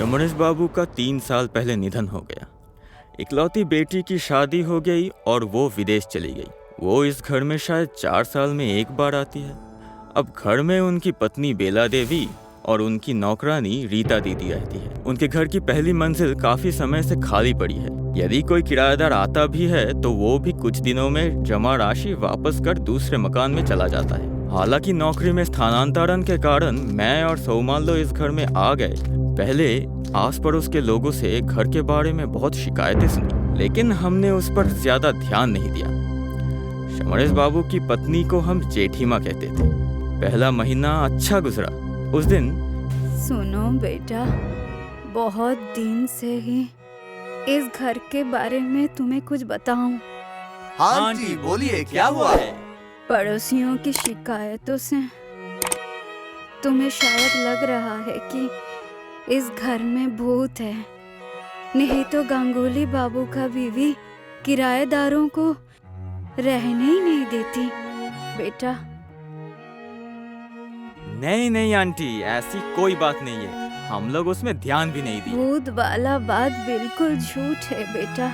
समरेश बाबू का 3 साल पहले निधन हो गया। इकलौती बेटी की शादी हो गई और वो विदेश चली गई। वो इस घर में शायद 4 साल में एक बार आती है। अब घर में उनकी पत्नी बेला देवी और उनकी नौकरानी रीता दीदी रहती है। उनके घर की पहली मंजिल काफी समय से खाली पड़ी है। यदि कोई किराएदार आता भी है तो वो भी कुछ दिनों में जमा राशि वापस कर दूसरे मकान में चला जाता है। हालांकि नौकरी में स्थानांतरण के कारण मैं और सोमालो इस घर में आ गए। पहले आस पड़ोस के लोगों से घर के बारे में बहुत शिकायतें सुनी, लेकिन हमने उस पर ज्यादा ध्यान नहीं दिया। समरेश बाबू की पत्नी को हम जेठीमा कहते थे। पहला महीना अच्छा गुजरा। उस दिन सुनो बेटा, बहुत दिन से ही इस घर के बारे में तुम्हें कुछ बताऊं। हाँ आंटी बोलिए, क्या हुआ है? पड़ोसियों की शिकायतों से तुम्हें शायद लग रहा है कि इस घर में भूत है। नहीं तो गांगुली बाबू का बीवी किराएदारों को रहने ही नहीं देती। बेटा नहीं आंटी, ऐसी कोई बात नहीं है। हम लोग उसमें ध्यान भी नहीं दिए। भूत वाला बात बिल्कुल झूठ है बेटा।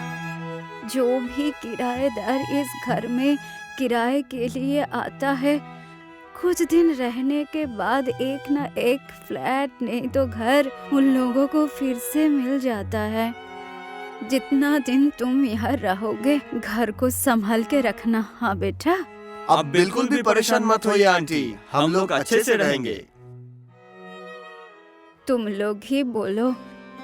जो भी किराएदार इस घर में किराए के लिए आता है, कुछ दिन रहने के बाद एक ना एक फ्लैट नहीं तो घर उन लोगों को फिर से मिल जाता है। जितना दिन तुम यहाँ रहोगे, घर को संभाल के रखना। हाँ बेटा। अब बिल्कुल भी परेशान मत होइए आंटी, हम लोग अच्छे से रहेंगे। तुम लोग ही बोलो,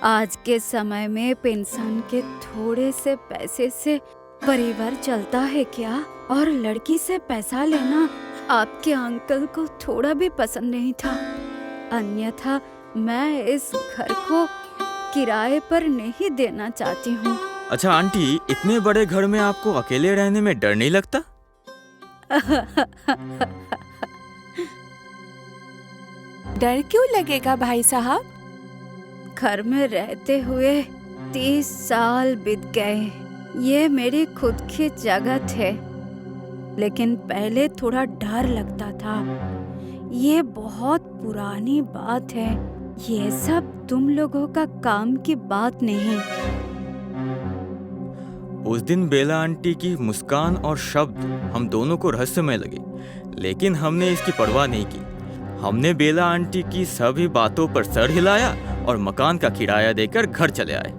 आज के समय में पेंशन के थोड़े से पैसे से परिवार चलता है क्या? और लड़की से पैसा लेना आपके अंकल को थोड़ा भी पसंद नहीं था। अन्यथा मैं इस घर को किराए पर नहीं देना चाहती हूँ। अच्छा आंटी, इतने बड़े घर में आपको अकेले रहने में डर नहीं लगता? डर क्यों लगेगा भाई साहब? घर में रहते हुए 30 साल बीत गए। ये मेरी खुद की जगह थे, लेकिन पहले थोड़ा डर लगता था। ये बहुत पुरानी बात है। ये सब तुम लोगों का काम की बात नहीं। उस दिन बेला आंटी की मुस्कान और शब्द हम दोनों को रहस्यमय लगे, लेकिन हमने इसकी परवाह नहीं की। हमने बेला आंटी की सभी बातों पर सर हिलाया और मकान का किराया देकर घर चले आए।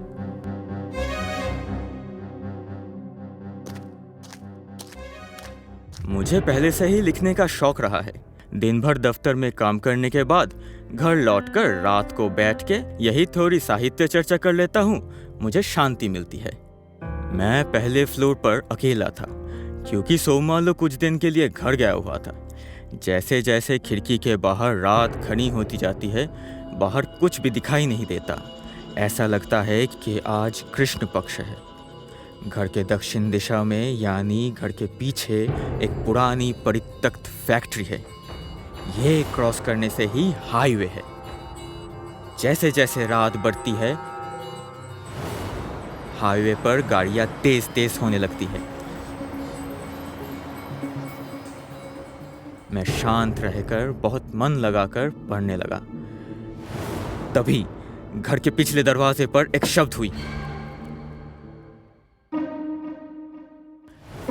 मुझे पहले से ही लिखने का शौक रहा है। दिन भर दफ्तर में काम करने के बाद घर लौटकर रात को बैठ के यही थोड़ी साहित्य चर्चा कर लेता हूँ। मुझे शांति मिलती है। मैं पहले फ्लोर पर अकेला था, क्योंकि सोमालो कुछ दिन के लिए घर गया हुआ था। जैसे जैसे खिड़की के बाहर रात घनी होती जाती है, बाहर कुछ भी दिखाई नहीं देता। ऐसा लगता है कि आज कृष्ण पक्ष है। घर के दक्षिण दिशा में, यानी घर के पीछे, एक पुरानी परित्यक्त फैक्ट्री है। ये क्रॉस करने से ही हाईवे है। जैसे जैसे रात बढ़ती है, हाईवे पर गाड़ियां तेज तेज होने लगती है। मैं शांत रहकर बहुत मन लगाकर पढ़ने लगा। तभी घर के पिछले दरवाजे पर एक शब्द हुई।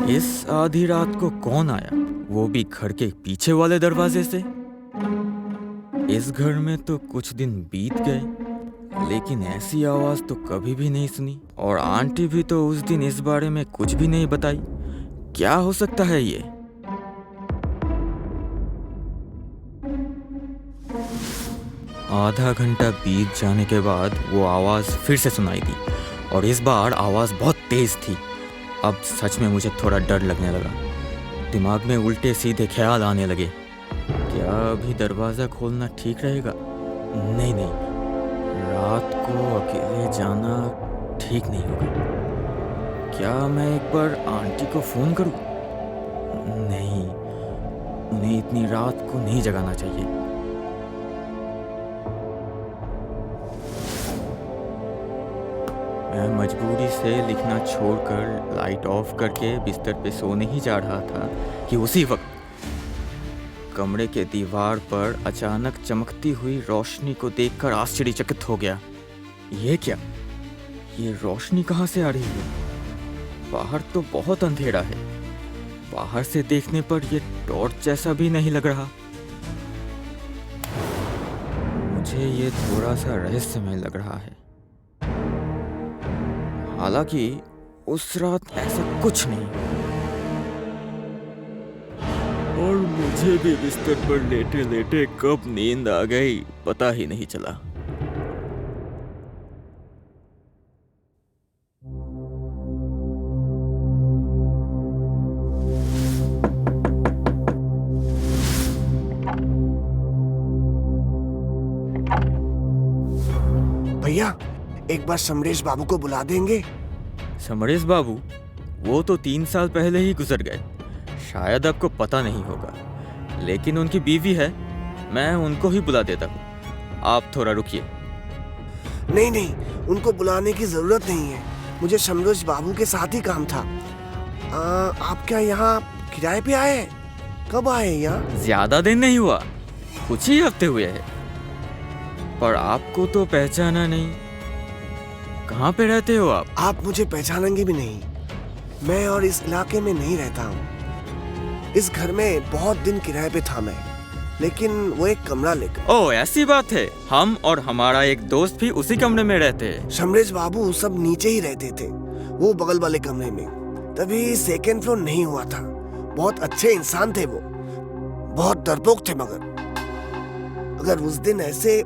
इस आधी रात को कौन आया, वो भी घर के पीछे वाले दरवाजे से? इस घर में तो कुछ दिन बीत गए, लेकिन ऐसी आवाज तो कभी भी नहीं सुनी। और आंटी भी तो उस दिन इस बारे में कुछ भी नहीं बताई। क्या हो सकता है ये? आधा घंटा बीत जाने के बाद वो आवाज फिर से सुनाई दी, और इस बार आवाज बहुत तेज थी। अब सच में मुझे थोड़ा डर लगने लगा। दिमाग में उल्टे सीधे ख्याल आने लगे। क्या अभी दरवाज़ा खोलना ठीक रहेगा? नहीं, रात को अकेले जाना ठीक नहीं होगा। क्या मैं एक बार आंटी को फ़ोन करूं? नहीं, उन्हें इतनी रात को नहीं जगाना चाहिए। मैं मजबूरी से लिखना छोड़कर लाइट ऑफ करके बिस्तर पे सोने ही जा रहा था कि उसी वक्त कमरे के दीवार पर अचानक चमकती हुई रोशनी को देखकर आश्चर्यचकित हो गया। ये क्या? ये रोशनी कहाँ से आ रही है? बाहर तो बहुत अंधेरा है। बाहर से देखने पर ये टॉर्च जैसा भी नहीं लग रहा। मुझे ये थोड़ा सा रहस्यमय लग रहा है। हालांकि उस रात ऐसा कुछ नहीं। और मुझे भी बिस्तर पर लेटे लेटे कब नींद आ गई पता ही नहीं चला। भैया, एक बार समरेश बाबू को बुला देंगे? समरेश बाबू? वो तो 3 साल पहले ही गुजर गए। शायद आपको पता नहीं होगा, लेकिन उनकी बीवी है। मैं उनको ही बुला देता हूँ। आप थोड़ा रुकिए। नहीं नहीं, उनको बुलाने की जरूरत नहीं है। मुझे समरेश बाबू के साथ ही काम था। आप क्या यहाँ किराए पे आए हैं? कब आए यहाँ? ज्यादा दिन नहीं हुआ, कुछ ही हफ्ते हुए हैं। पर आपको तो पहचाना नहीं। कहाँ पे रहते हो आप? आप मुझे पहचानेंगे भी नहीं। मैं और इस इलाके में नहीं रहता हूँ। इस घर में बहुत दिन किराए पे था मैं, लेकिन वो एक कमरा लेकर। ओह, ऐसी बात है। हम और हमारा एक दोस्त भी उसी कमरे में रहते हैं। समरेश बाबू सब नीचे ही रहते थे, वो बगल वाले कमरे में। तभी सेकेंड फ्लोर नहीं हुआ था। बहुत अच्छे इंसान थे वो, बहुत डरपोक थे। मगर अगर उस दिन ऐसे...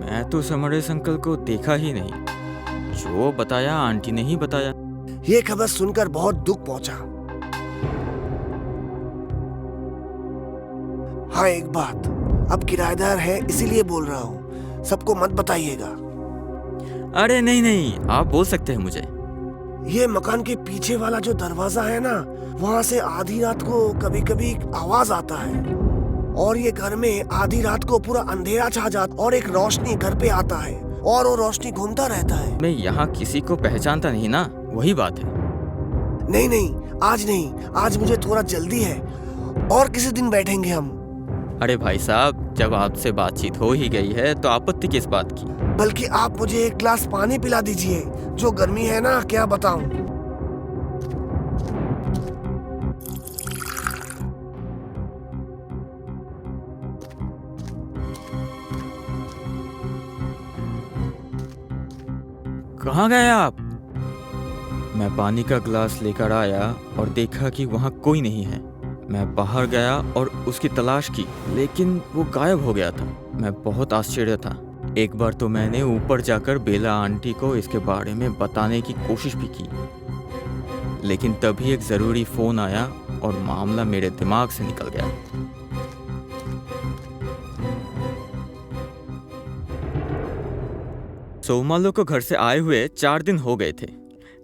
मैं तो समरेश अंकल को देखा ही नहीं। जो बताया आंटी ने ही बताया। ये खबर सुनकर बहुत दुख पहुंचा। हाँ, एक बात, अब किराएदार है इसीलिए बोल रहा हूँ, सबको मत बताइएगा। अरे नहीं नहीं, आप बोल सकते हैं मुझे। ये मकान के पीछे वाला जो दरवाजा है ना, वहाँ से आधी रात को कभी कभी आवाज आता है। और ये घर में आधी रात को पूरा अंधेरा छा जाता और एक रोशनी घर पे आता है और वो रोशनी घूमता रहता है। मैं यहाँ किसी को पहचानता नहीं ना, वही बात है। नहीं नहीं, आज नहीं, आज मुझे थोड़ा जल्दी है, और किसी दिन बैठेंगे हम। अरे भाई साहब, जब आपसे बातचीत हो ही गई है तो आपत्ति किस बात की? बल्कि आप मुझे एक गिलास पानी पिला दीजिए। जो गर्मी है ना, क्या बताऊं। कहाँ गए आप? मैं पानी का गिलास लेकर आया और देखा कि वहाँ कोई नहीं है। मैं बाहर गया और उसकी तलाश की, लेकिन वो गायब हो गया था। मैं बहुत आश्चर्य था। एक बार तो मैंने ऊपर जाकर बेला आंटी को इसके बारे में बताने की कोशिश भी की, लेकिन तभी एक ज़रूरी फ़ोन आया और मामला मेरे दिमाग से निकल गया। सोमालो को घर से आए हुए 4 दिन हो गए थे।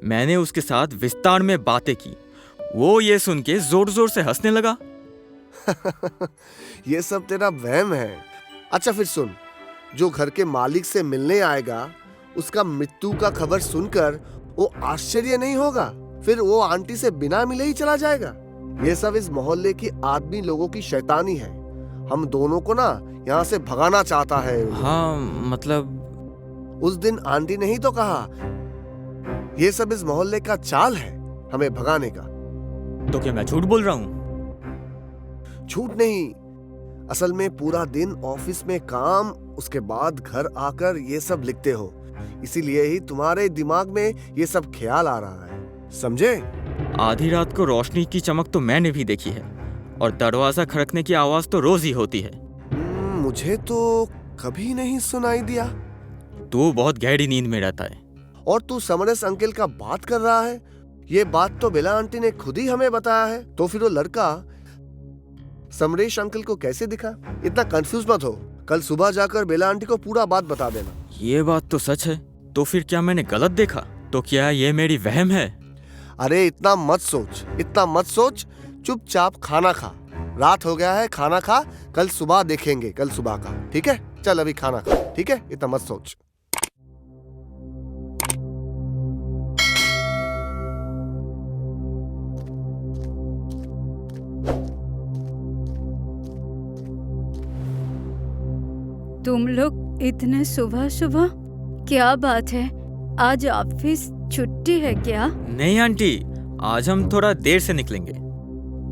मैंने उसके साथ विस्तार में बातें की। वो ये सुन के जोर जोर से हंसने लगा। ये सब तेरा वहम है। अच्छा फिर सुन, जो घर के मालिक से मिलने आएगा, उसका मृत्यु का खबर सुनकर वो आश्चर्य नहीं होगा? फिर वो आंटी से बिना मिले ही चला जाएगा। ये सब इस मोहल्ले की आदमी लोगों की शैतानी है। हम दोनों को ना यहाँ से भगाना चाहता है। हाँ, मतलब उस दिन आंटी ने ही तो कहा, ये सब इस मोहल्ले का चाल है हमें भगाने का। तो क्या मैं झूठ बोल रहा हूँ? झूठ नहीं, असल में पूरा दिन ऑफिस में काम, उसके बाद घर आकर ये सब लिखते हो, इसीलिए ही तुम्हारे दिमाग में ये सब ख्याल आ रहा है, समझे? आधी रात को रोशनी की चमक तो मैंने भी देखी है, और दरवाजा खड़कने की आवाज तो रोज ही होती है। मुझे तो कभी नहीं सुनाई दिया। तू बहुत गहरी नींद में रहता है। और तू समरेश अंकल का बात कर रहा है। ये बात तो बेला आंटी ने खुद ही हमें बताया है। तो फिर वो लड़का समरेश अंकल को कैसे दिखा? इतना कंफ्यूज मत हो, कल सुबह जाकर बेला आंटी को पूरा बात बता देना। ये बात तो सच है। तो फिर क्या मैंने गलत देखा? तो क्या ये मेरी वहम है? अरे इतना मत सोच, इतना मत सोच, चुपचाप खाना खा। रात हो गया है, खाना खा, कल सुबह देखेंगे, कल सुबह का, ठीक है? चल अभी खाना खा, ठीक है? इतना मत सोच। तुम लोग इतने सुबह सुबह? क्या बात है, आज ऑफिस छुट्टी है क्या? नहीं आंटी, आज हम थोड़ा देर से निकलेंगे।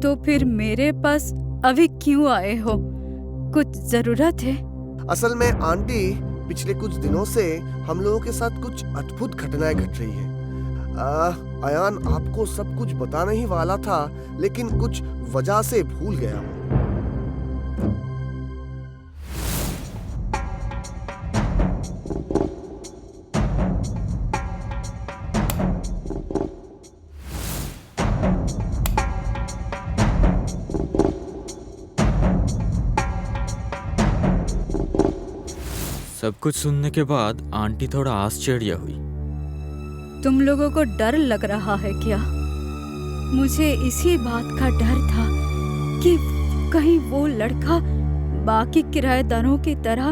तो फिर मेरे पास अभी क्यों आए हो? कुछ जरूरत है? असल में आंटी, पिछले कुछ दिनों से हम लोगों के साथ कुछ अद्भुत घटनाएं घट रही है। अयान आपको सब कुछ बताने ही वाला था, लेकिन कुछ वजह से भूल गया हूँ। सब कुछ सुनने के बाद आंटी थोड़ा आश्चर्य हुई। तुम लोगों को डर लग रहा है क्या? मुझे इसी बात का डर था कि कहीं वो लड़का बाकी किराएदारों की तरह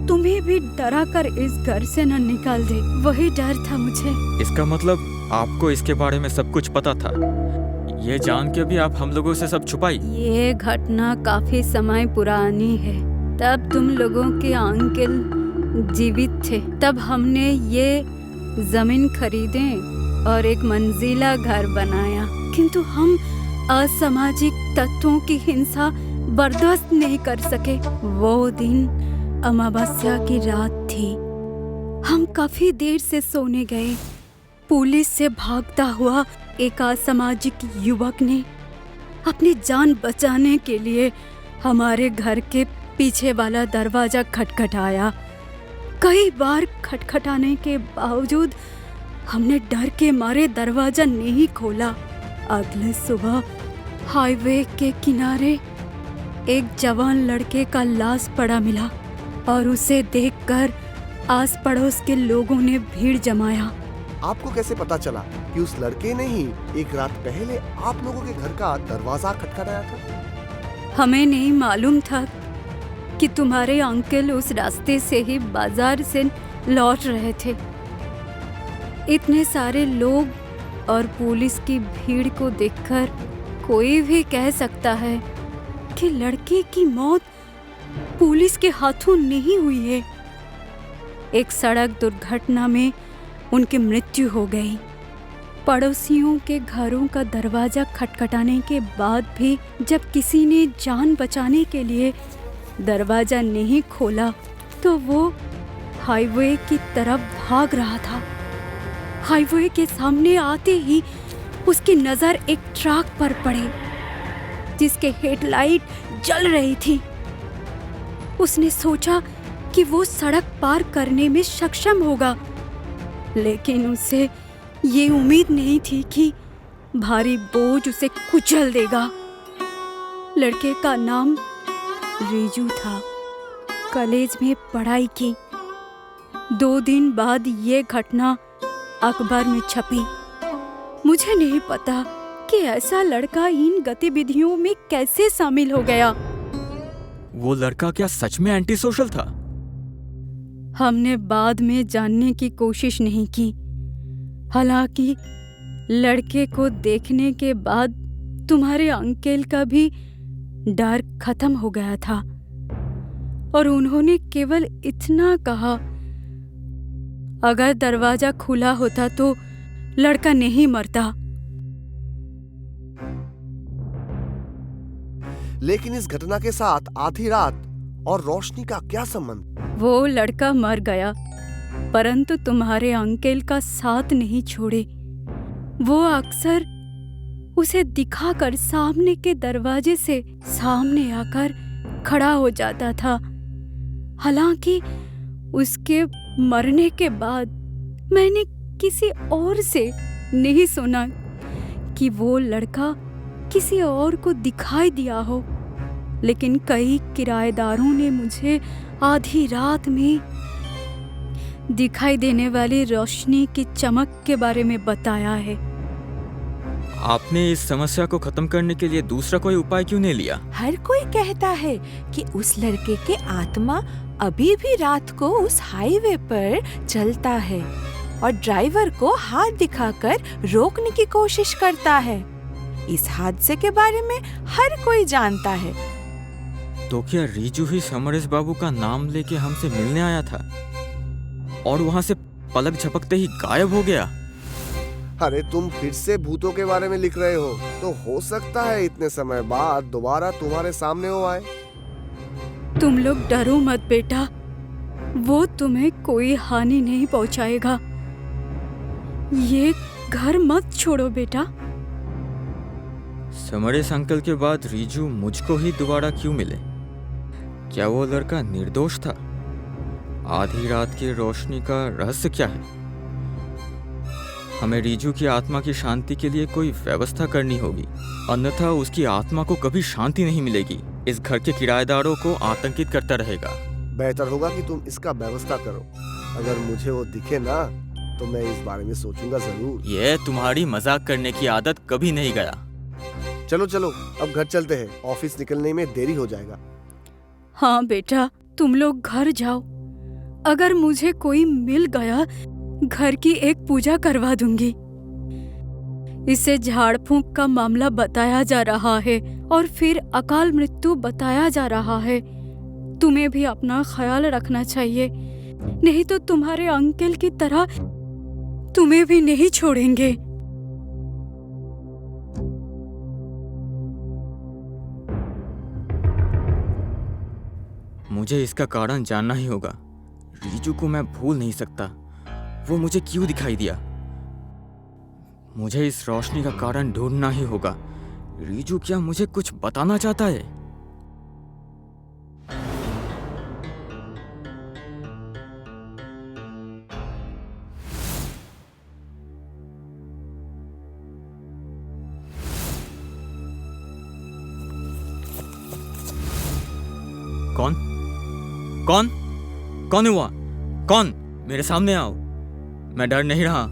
तुम्हें भी डरा कर इस घर से न निकाल दे। वही डर था मुझे। इसका मतलब आपको इसके बारे में सब कुछ पता था? ये जान के भी आप हम लोगों से सब छुपाई? ये घटना काफी समय पुरानी है। तब तुम लोगों के अंकल जीवित थे। तब हमने ये जमीन खरीदे और एक मंजिला घर बनाया, किंतु हम असामाजिक तत्वों की हिंसा बर्दाश्त नहीं कर सके। वो दिन अमावस्या की रात थी। हम काफी देर से सोने गए। पुलिस से भागता हुआ एक असामाजिक युवक ने अपनी जान बचाने के लिए हमारे घर के पीछे वाला दरवाजा खटखटाया। कई बार खटखटाने के बावजूद हमने डर के मारे दरवाजा नहीं खोला। अगले सुबह हाईवे के किनारे एक जवान लड़के का लाश पड़ा मिला और उसे देखकर आस पड़ोस के लोगों ने भीड़ जमाया। आपको कैसे पता चला कि उस लड़के ने ही एक रात पहले आप लोगों के घर का दरवाजा खटखटाया था? हमें नहीं मालूम था कि तुम्हारे अंकल उस रास्ते से ही बाजार से लौट रहे थे। इतने सारे लोग और पुलिस की भीड़ को देखकर कोई भी कह सकता है कि लड़के की मौत पुलिस के हाथों नहीं हुई है। एक सड़क दुर्घटना में उनकी मृत्यु हो गई। पड़ोसियों के घरों का दरवाजा खटखटाने के बाद भी जब किसी ने जान बचाने के लिए दरवाजा नहीं खोला तो वो हाईवे की तरफ भाग रहा था। हाईवे के सामने आते ही उसकी नजर एक ट्रक पर पड़ी जिसके हेडलाइट जल रही थी। उसने सोचा कि वो सड़क पार करने में सक्षम होगा, लेकिन उसे ये उम्मीद नहीं थी कि भारी बोझ उसे कुचल देगा। लड़के का नाम रिजू था। कॉलेज में पढ़ाई की। 2 दिन बाद ये घटना अखबार में छपी। मुझे नहीं पता कि ऐसा लड़का इन गतिविधियों में कैसे शामिल हो गया। वो लड़का क्या सच में एंटी सोशल था? हमने बाद में जानने की कोशिश नहीं की। हालांकि लड़के को देखने के बाद तुम्हारे अंकल का भी डर खत्म हो गया था और उन्होंने केवल इतना कहा, अगर दरवाजा खुला होता तो लड़का नहीं मरता। लेकिन इस घटना के साथ आधी रात और रोशनी का क्या संबंध? वो लड़का मर गया, परंतु तुम्हारे अंकल का साथ नहीं छोड़े। वो अक्सर उसे दिखाकर सामने के दरवाजे से सामने आकर खड़ा हो जाता था। हालांकि उसके मरने के बाद मैंने किसी और से नहीं सुना कि वो लड़का किसी और को दिखाई दिया हो, लेकिन कई किराएदारों ने मुझे आधी रात में दिखाई देने वाली रोशनी की चमक के बारे में बताया है। आपने इस समस्या को खत्म करने के लिए दूसरा कोई उपाय क्यों नहीं लिया? हर कोई कहता है कि उस लड़के के आत्मा अभी भी रात को उस हाईवे पर चलता है और ड्राइवर को हाथ दिखाकर रोकने की कोशिश करता है। इस हादसे के बारे में हर कोई जानता है। तो क्या रीजू ही समरेश बाबू का नाम लेके हमसे मिलने आया था और वहां से पलक झपकते ही गायब हो गया? अरे तुम फिर से भूतों के बारे में लिख रहे हो, तो हो सकता है इतने समय बाद दोबारा तुम्हारे सामने वो आए। तुम लोग डरो मत बेटा, वो तुम्हें कोई हानि नहीं पहुंचाएगा। ये घर मत छोड़ो बेटा। समरेश अंकल के बाद रीजू मुझको ही दोबारा क्यों मिले? क्या वो लड़का निर्दोष था? आधी रात की रोशनी का रहस्य क्या है? हमें रीजू की आत्मा की शांति के लिए कोई व्यवस्था करनी होगी, अन्यथा उसकी आत्मा को कभी शांति नहीं मिलेगी। इस घर के किराएदारों को आतंकित करता रहेगा। बेहतर होगा कि तुम इसका व्यवस्था करो। अगर मुझे वो दिखे ना तो मैं इस बारे में सोचूंगा जरूर। ये तुम्हारी मजाक करने की आदत कभी नहीं गया। चलो चलो अब घर चलते हैं, ऑफिस निकलने में देरी हो जाएगा। हाँ बेटा, तुम लोग घर जाओ। अगर मुझे कोई मिल गया, घर की एक पूजा करवा दूंगी। इसे झाड़ फूंक का मामला बताया जा रहा है और फिर अकाल मृत्यु बताया जा रहा है। तुम्हें भी अपना ख्याल रखना चाहिए, नहीं तो तुम्हारे अंकल की तरह तुम्हें भी नहीं छोड़ेंगे। मुझे इसका कारण जानना ही होगा। रीजू को मैं भूल नहीं सकता। वो मुझे क्यों दिखाई दिया? मुझे इस रोशनी का कारण ढूंढना ही होगा। रीजू क्या मुझे कुछ बताना चाहता है? कौन कौन कौन हुआ? कौन? मेरे सामने आओ। मैं डर नहीं रहा।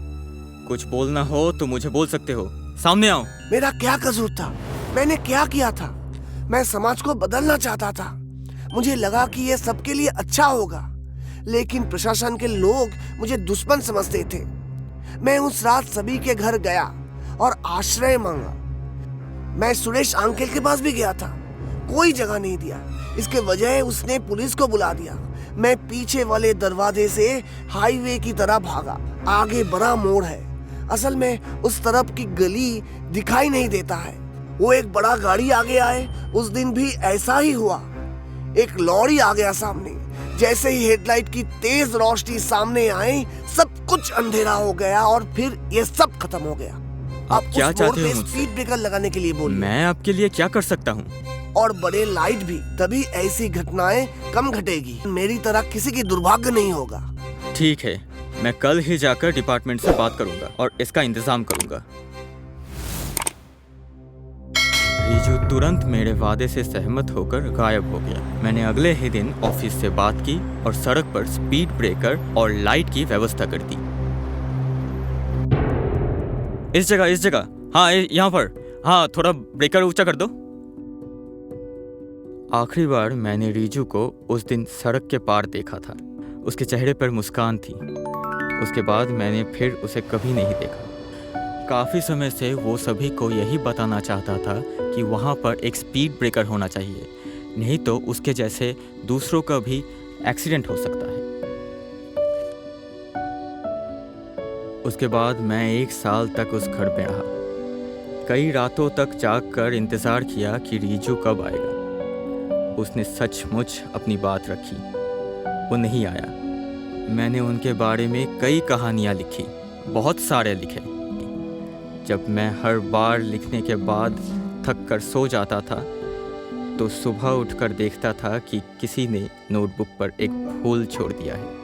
कुछ बोलना हो तो मुझे बोल सकते हो। सामने आओ। मेरा क्या कसूर था? मैंने क्या किया था? मैं समाज को बदलना चाहता था। मुझे लगा कि ये सबके लिए अच्छा होगा, लेकिन प्रशासन के लोग मुझे दुश्मन समझते थे। मैं उस रात सभी के घर गया और आश्रय मांगा। मैं सुरेश अंकल के पास भी गया था, कोई जगह नहीं दिया। इसके वजह उसने पुलिस को बुला दिया। मैं पीछे वाले दरवाजे से हाईवे की तरह भागा। आगे बड़ा मोड़ है, असल में उस तरफ की गली दिखाई नहीं देता है। वो एक बड़ा गाड़ी आगे आए। उस दिन भी ऐसा ही हुआ। एक लॉरी आ गया सामने। जैसे ही हेडलाइट की तेज रोशनी सामने आई, सब कुछ अंधेरा हो गया और फिर ये सब खत्म हो गया। आप क्या चाहते हो मुझसे? स्पीड ब्रेकर लगाने के लिए बोलिए। मैं आपके लिए क्या कर सकता हूँ? और बड़े लाइट भी, तभी ऐसी घटनाएं कम घटेगी। मेरी तरह किसी की दुर्भाग्य नहीं होगा। ठीक है, मैं कल ही जाकर डिपार्टमेंट से बात करूंगा और इसका इंतजाम करूंगा। रीजू तुरंत मेरे वादे से सहमत होकर गायब हो गया। मैंने अगले ही दिन ऑफिस से बात की और सड़क पर स्पीड ब्रेकर और लाइट की व्यवस्था कर दी। इस जगह, हाँ यहाँ पर, हाँ थोड़ा ब्रेकर ऊंचा कर दो। आखिरी बार मैंने रीजू को उस दिन सड़क के पार देखा था। उसके चेहरे पर मुस्कान थी। उसके बाद मैंने फिर उसे कभी नहीं देखा। काफ़ी समय से वो सभी को यही बताना चाहता था कि वहाँ पर एक स्पीड ब्रेकर होना चाहिए, नहीं तो उसके जैसे दूसरों का भी एक्सीडेंट हो सकता है। उसके बाद मैं 1 साल तक उस घर में रहा। कई रातों तक जाग कर इंतज़ार किया कि रीजू कब आएगा। उसने सचमुच अपनी बात रखी, वो नहीं आया। मैंने उनके बारे में कई कहानियाँ लिखी, बहुत सारे लिखे। जब मैं हर बार लिखने के बाद थक कर सो जाता था, तो सुबह उठकर देखता था कि किसी ने नोटबुक पर एक फूल छोड़ दिया है।